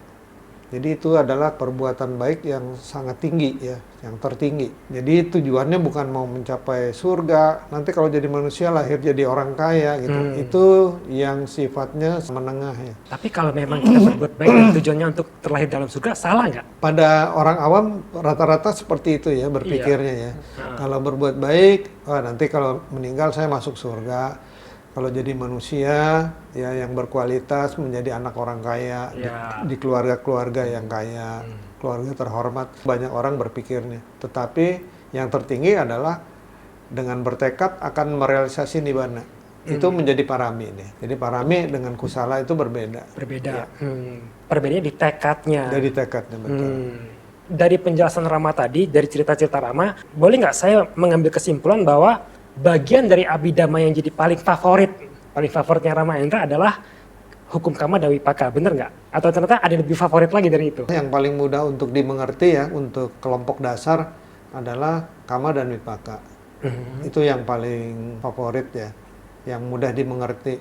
Jadi itu adalah perbuatan baik yang sangat tinggi ya, yang tertinggi. Jadi tujuannya bukan mau mencapai surga, nanti kalau jadi manusia lahir jadi orang kaya gitu. Itu yang sifatnya menengah ya. Tapi kalau memang kita berbuat baik dan tujuannya untuk terlahir dalam surga, salah nggak? Pada orang awam rata-rata seperti itu ya berpikirnya ya. Kalau berbuat baik, wah nanti kalau meninggal saya masuk surga. Kalau jadi manusia ya yang berkualitas menjadi anak orang kaya di keluarga-keluarga yang kaya, keluarga terhormat. Banyak orang berpikirnya. Tetapi yang tertinggi adalah dengan bertekad akan merealisasi nibbana. Itu menjadi parami nih. Jadi parami dengan kusala itu berbeda. Berbeda. Ya. Perbedaannya di tekadnya. Dari tekadnya betul. Dari penjelasan Rama tadi, dari cerita-cerita Rama, boleh nggak saya mengambil kesimpulan bahwa bagian dari abhidhamma yang jadi paling favoritnya Rama Endra adalah hukum kama dan wipaka, bener nggak? Atau ternyata ada lebih favorit lagi dari itu? Yang paling mudah untuk dimengerti ya untuk kelompok dasar adalah kama dan wipaka. Itu yang paling favorit ya, yang mudah dimengerti.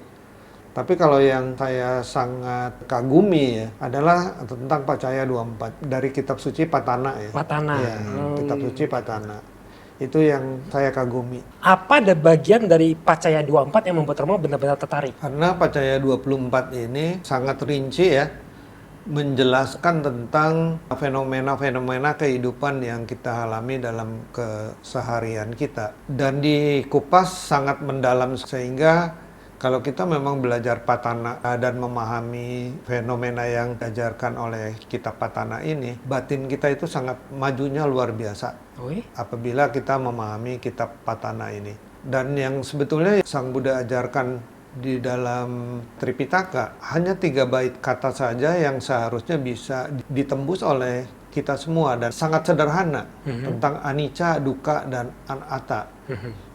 Tapi kalau yang saya sangat kagumi ya adalah tentang Pacaya 24 dari kitab suci Patana ya. Patana. Ya, kitab suci Patana. Itu yang saya kagumi. Apa ada bagian dari Pacaya 24 yang membuat Romo benar-benar tertarik? Karena Pacaya 24 ini sangat rinci ya, menjelaskan tentang fenomena-fenomena kehidupan yang kita alami dalam keseharian kita. Dan dikupas sangat mendalam sehingga kalau kita memang belajar Patana dan memahami fenomena yang diajarkan oleh kitab Patana ini, batin kita itu sangat majunya luar biasa. Apabila kita memahami kitab Patana ini. Dan yang sebetulnya Sang Buddha ajarkan di dalam Tripitaka hanya 3 bait kata saja yang seharusnya bisa ditembus oleh kita semua dan sangat sederhana tentang anicca, dukkha, dan anatta.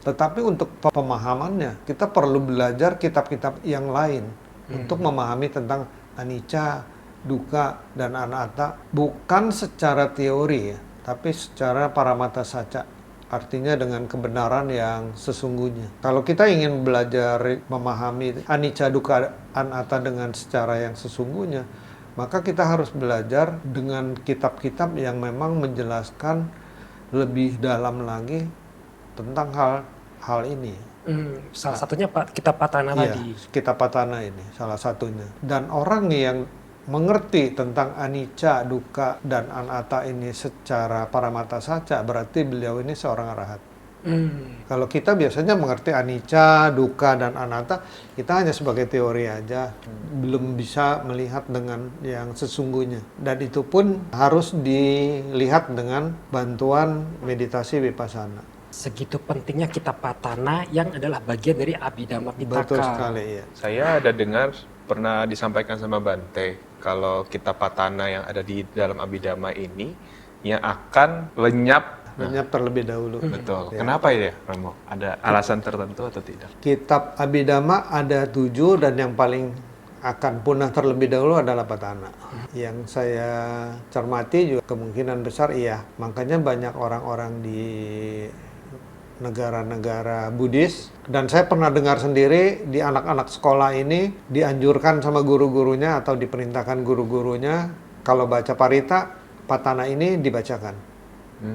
Tetapi untuk pemahamannya kita perlu belajar kitab-kitab yang lain untuk memahami tentang anicca, dukkha, dan anatta bukan secara teori ya, tapi secara paramata saca. Artinya dengan kebenaran yang sesungguhnya. Kalau kita ingin belajar memahami anicca, dukkha, anatta dengan secara yang sesungguhnya, maka kita harus belajar dengan kitab-kitab yang memang menjelaskan lebih dalam lagi tentang hal ini. Salah satunya kitab Patana Iya, tadi. kitab Patana ini salah satunya. Dan orang yang mengerti tentang anicca, dukkha, dan anatta ini secara paramata saca, berarti beliau ini seorang arahat. Kalau kita biasanya mengerti anicca, dukkha, dan anatta, kita hanya sebagai teori aja, belum bisa melihat dengan yang sesungguhnya. Dan itu pun harus dilihat dengan bantuan meditasi vipassana. Segitu pentingnya kitab Patana yang adalah bagian dari Abhidhamma Pitaka. Betul sekali, ya. Saya ada dengar pernah disampaikan sama Bante kalau kitab Patana yang ada di dalam Abhidhamma ini yang akan lenyap. Lenyap terlebih dahulu. Betul. Ya. Kenapa ya, Romo? Ada alasan tertentu atau tidak? Kitab Abhidhamma ada 7 dan yang paling akan punah terlebih dahulu adalah Patana. Yang saya cermati juga kemungkinan besar iya. Makanya banyak orang-orang di negara-negara Buddhis, dan saya pernah dengar sendiri di anak-anak sekolah ini dianjurkan sama guru-gurunya atau diperintahkan guru-gurunya kalau baca parita, Patana ini dibacakan.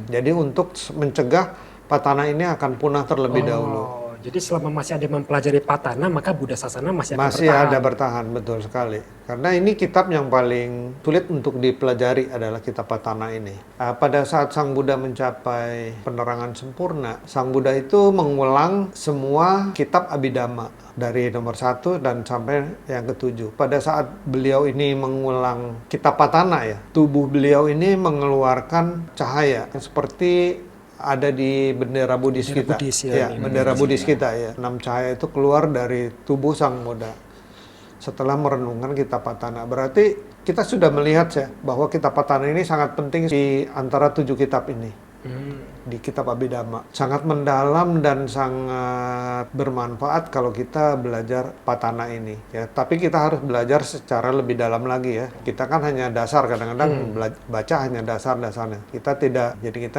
Jadi untuk mencegah Patana ini akan punah terlebih dahulu. Jadi selama masih ada yang mempelajari Patana, maka Buddha Sasana masih ada bertahan, betul sekali. Karena ini kitab yang paling sulit untuk dipelajari adalah kitab Patana ini. Pada saat Sang Buddha mencapai penerangan sempurna, Sang Buddha itu mengulang semua kitab Abhidhamma dari nomor 1 dan sampai yang ke-7. Pada saat beliau ini mengulang kitab Patana ya, tubuh beliau ini mengeluarkan cahaya seperti ada di bendera Buddhis kita. Bendera Buddhis kita ya. 6 cahaya itu keluar dari tubuh Sang Buddha setelah merenungkan kitab Patana. Berarti kita sudah melihat ya bahwa kitab Patana ini sangat penting di antara 7 kitab ini. Di kitab Abhidhamma sangat mendalam dan sangat bermanfaat kalau kita belajar Patana ini ya. Tapi kita harus belajar secara lebih dalam lagi ya. Kita kan hanya dasar, kadang-kadang baca hanya dasar-dasarnya. Kita tidak, jadi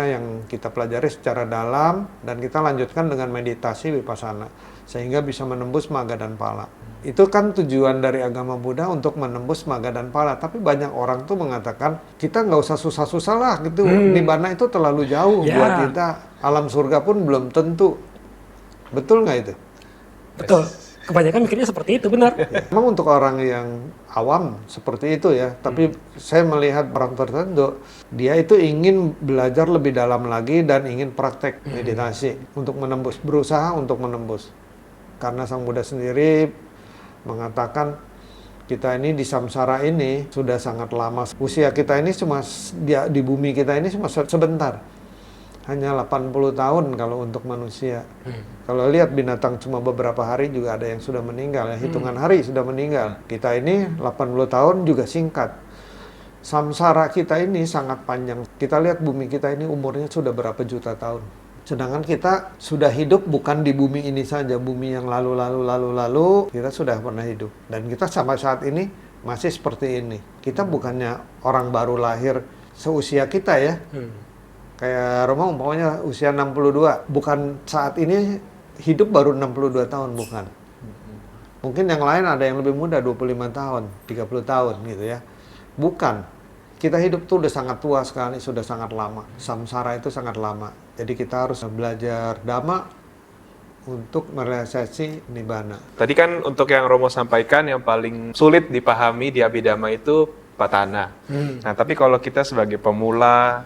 kita pelajari secara dalam dan kita lanjutkan dengan meditasi vipassana sehingga bisa menembus magga dan pala. Itu kan tujuan dari agama Buddha untuk menembus magga dan pala. Tapi banyak orang tuh mengatakan kita nggak usah susah-susah lah gitu. Nibbana itu terlalu jauh buat kita. Alam surga pun belum tentu. Betul nggak itu? Betul. Kebanyakan mikirnya seperti itu, benar. Ya, memang untuk orang yang awam seperti itu ya. Tapi saya melihat orang tertentu, dia itu ingin belajar lebih dalam lagi dan ingin praktek meditasi untuk menembus, berusaha untuk menembus. Karena Sang Buddha sendiri mengatakan kita ini di samsara ini sudah sangat lama. Usia kita ini cuma di bumi kita ini cuma sebentar. Hanya 80 tahun kalau untuk manusia. Kalau lihat binatang cuma beberapa hari juga ada yang sudah meninggal ya, hitungan hari sudah meninggal. Kita ini 80 tahun juga singkat. Samsara kita ini sangat panjang. Kita lihat bumi kita ini umurnya sudah berapa juta tahun. Sedangkan kita sudah hidup bukan di bumi ini saja, bumi yang lalu kita sudah pernah hidup. Dan kita sampai saat ini masih seperti ini. Kita bukannya orang baru lahir seusia kita ya. Kayak Romo umpamanya usia 62, bukan saat ini hidup baru 62 tahun, bukan. Mungkin yang lain ada yang lebih muda, 25 tahun, 30 tahun gitu ya. Bukan. Kita hidup tuh udah sangat tua sekali, sudah sangat lama. Samsara itu sangat lama. Jadi kita harus belajar Dhamma untuk merealisasi Nibbana. Tadi kan untuk yang Romo sampaikan yang paling sulit dipahami di Abhidhamma itu Patana. Nah, tapi kalau kita sebagai pemula,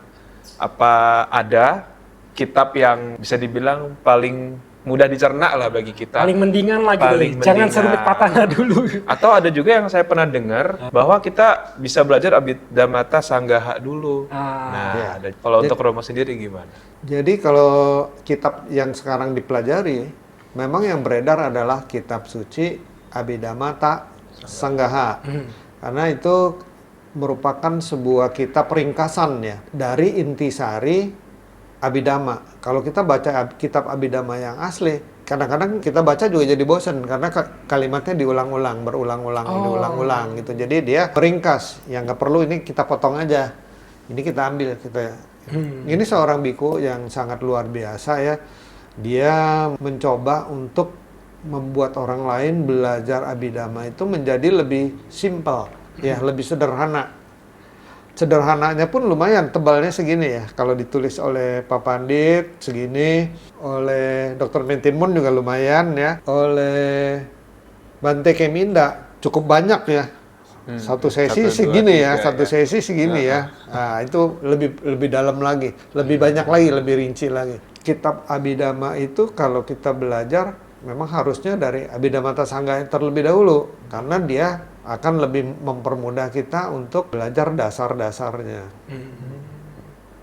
apa ada kitab yang bisa dibilang paling mudah dicerna lah bagi kita? Paling mendingan lah gitu. Jangan serumit Patana dulu. Atau ada juga yang saya pernah dengar bahwa kita bisa belajar Abhidhammata Sanggaha dulu. Nah, kalau untuk Romo sendiri gimana? Jadi kalau kitab yang sekarang dipelajari, memang yang beredar adalah kitab suci Abhidhammata Sanggaha. Karena itu merupakan sebuah kitab ringkasan ya dari intisari Abhidhamma. Kalau kita baca kitab Abhidhamma yang asli, kadang-kadang kita baca juga jadi bosan karena kalimatnya diulang-ulang, diulang-ulang gitu. Jadi dia ringkas, yang nggak perlu ini kita potong aja. Ini kita ambil Ini seorang biku yang sangat luar biasa ya. Dia mencoba untuk membuat orang lain belajar Abhidhamma itu menjadi lebih simpel, ya, lebih sederhana. sederhananya pun lumayan, tebalnya segini ya. Kalau ditulis oleh Pak Pandit segini, oleh Dr. Mentinmun juga lumayan ya, oleh Bante Keminda cukup banyak ya. Satu sesi segini ya, satu sesi segini ya. Nah, itu lebih dalam lagi, lebih banyak lagi, lebih rinci lagi. Kitab Abhidhamma itu kalau kita belajar memang harusnya dari Abhidhamma Sanggaha terlebih dahulu, karena dia akan lebih mempermudah kita untuk belajar dasar-dasarnya.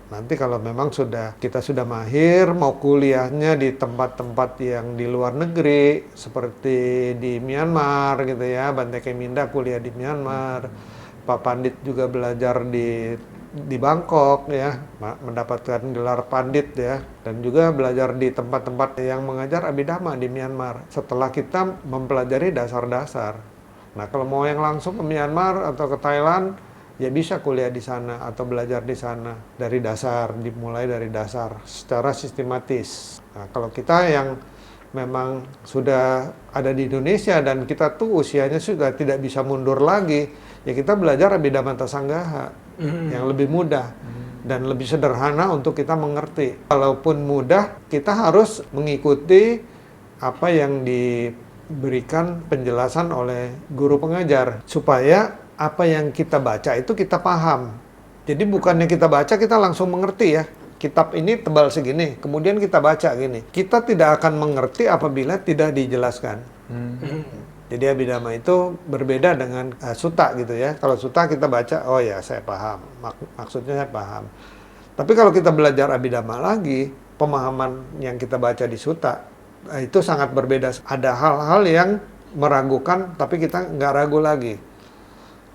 Nanti kalau memang kita sudah mahir, mau kuliahnya di tempat-tempat yang di luar negeri, seperti di Myanmar gitu ya, Bante Keminda kuliah di Myanmar, Pak Pandit juga belajar di Bangkok ya, mendapatkan gelar Pandit ya, dan juga belajar di tempat-tempat yang mengajar Abhidhamma di Myanmar. Setelah kita mempelajari dasar-dasar. Nah, kalau mau yang langsung ke Myanmar atau ke Thailand, ya bisa kuliah di sana atau belajar di sana dari dasar, dimulai dari dasar secara sistematis. Nah, kalau kita yang memang sudah ada di Indonesia dan kita tuh usianya sudah tidak bisa mundur lagi, ya kita belajar Abhidhamma Sanggaha yang lebih mudah dan lebih sederhana untuk kita mengerti. Walaupun mudah, kita harus mengikuti apa yang diberikan penjelasan oleh guru pengajar supaya apa yang kita baca itu kita paham. Jadi bukannya kita baca kita langsung mengerti ya. Kitab ini tebal segini, kemudian kita baca gini. Kita tidak akan mengerti apabila tidak dijelaskan. Jadi Abhidhamma itu berbeda dengan sutta gitu ya. Kalau sutta kita baca, oh ya saya paham, maksudnya saya paham. Tapi kalau kita belajar Abhidhamma lagi, pemahaman yang kita baca di sutta itu sangat berbeda. Ada hal-hal yang meragukan, tapi kita nggak ragu lagi.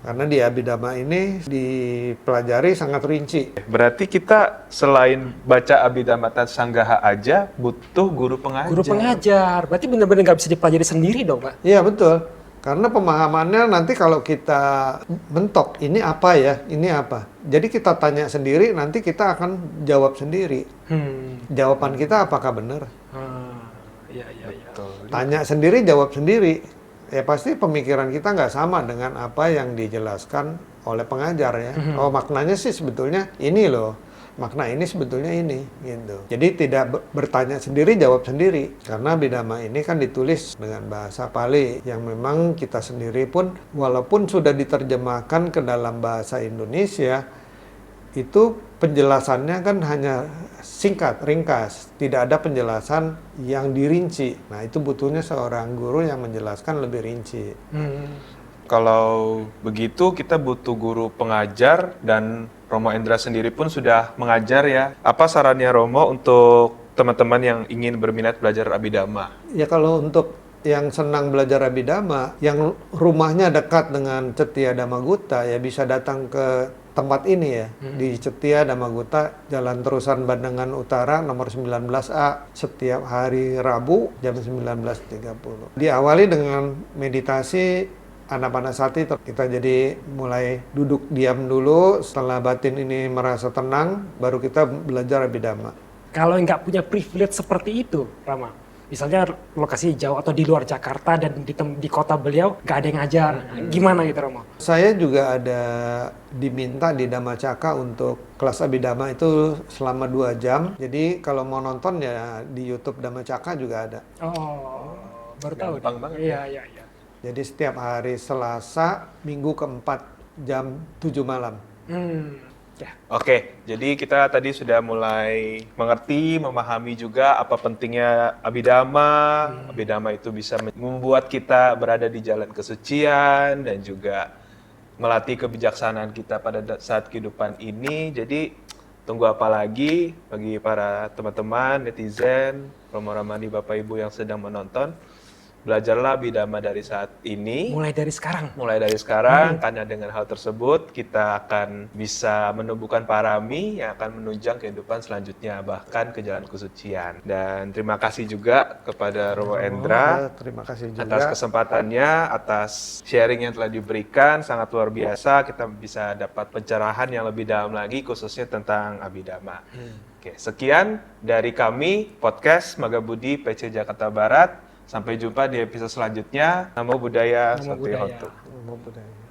Karena di Abhidhamma ini dipelajari sangat rinci. Berarti kita selain baca Abhidhamma Sanggaha aja butuh guru pengajar. Guru pengajar, berarti benar-benar nggak bisa dipelajari sendiri dong, Pak? Iya betul. Karena pemahamannya nanti kalau kita mentok, ini apa ya, ini apa. Jadi kita tanya sendiri, nanti kita akan jawab sendiri. Jawaban kita apakah benar? Iya. Tanya sendiri, jawab sendiri. Ya pasti pemikiran kita nggak sama dengan apa yang dijelaskan oleh pengajar ya. Oh maknanya sih sebetulnya ini loh, makna ini sebetulnya ini gitu. Jadi tidak bertanya sendiri jawab sendiri, karena Abhidhamma ini kan ditulis dengan bahasa Pali yang memang kita sendiri pun walaupun sudah diterjemahkan ke dalam bahasa Indonesia, itu penjelasannya kan hanya singkat, ringkas, tidak ada penjelasan yang dirinci. Nah itu butuhnya seorang guru yang menjelaskan lebih rinci. Kalau begitu kita butuh guru pengajar dan Romo Endra sendiri pun sudah mengajar ya. Apa sarannya Romo untuk teman-teman yang ingin berminat belajar Abhidhamma? Ya kalau untuk yang senang belajar Abhidhamma, yang rumahnya dekat dengan Cetia Dhammagutta ya bisa datang ke tempat ini ya, di Cetia Dhammagutta, Jalan Terusan Bandengan Utara nomor 19A, setiap hari Rabu jam 19.30. Diawali dengan meditasi Anapanasati, kita jadi mulai duduk diam dulu, setelah batin ini merasa tenang, baru kita belajar Abhidhamma. Kalau nggak punya privilege seperti itu, Rama, misalnya lokasi jauh atau di luar Jakarta dan di kota beliau nggak ada yang ngajar, gimana gitu Romo? Saya juga ada diminta di Dhammacakka untuk kelas Abhidhamma itu selama 2 jam. Jadi kalau mau nonton ya di YouTube Dhammacakka juga ada. Oh, baru tahu. Gampang banget. Iya. Jadi setiap hari Selasa, Minggu keempat jam 7 malam. Ya. Oke, jadi kita tadi sudah mulai mengerti, memahami juga apa pentingnya Abhidhamma. Abhidhamma itu bisa membuat kita berada di jalan kesucian dan juga melatih kebijaksanaan kita pada saat kehidupan ini. Jadi tunggu apa lagi bagi para teman-teman, netizen, Romo Ramani, Bapak Ibu yang sedang menonton. Belajarlah Abhidhamma dari saat ini. Mulai dari sekarang. Karena dengan hal tersebut kita akan bisa menumbuhkan parami yang akan menunjang kehidupan selanjutnya, bahkan ke jalan kesucian. Dan terima kasih juga kepada Romo Endra Terima kasih juga atas kesempatannya, atas sharing yang telah diberikan, sangat luar biasa. Kita bisa dapat pencerahan yang lebih dalam lagi khususnya tentang Abhidhamma. Oke, sekian dari kami podcast Magabudi PC Jakarta Barat. Sampai jumpa di episode selanjutnya. Namo Buddhaya, Santi Hotu. Namo Buddhaya.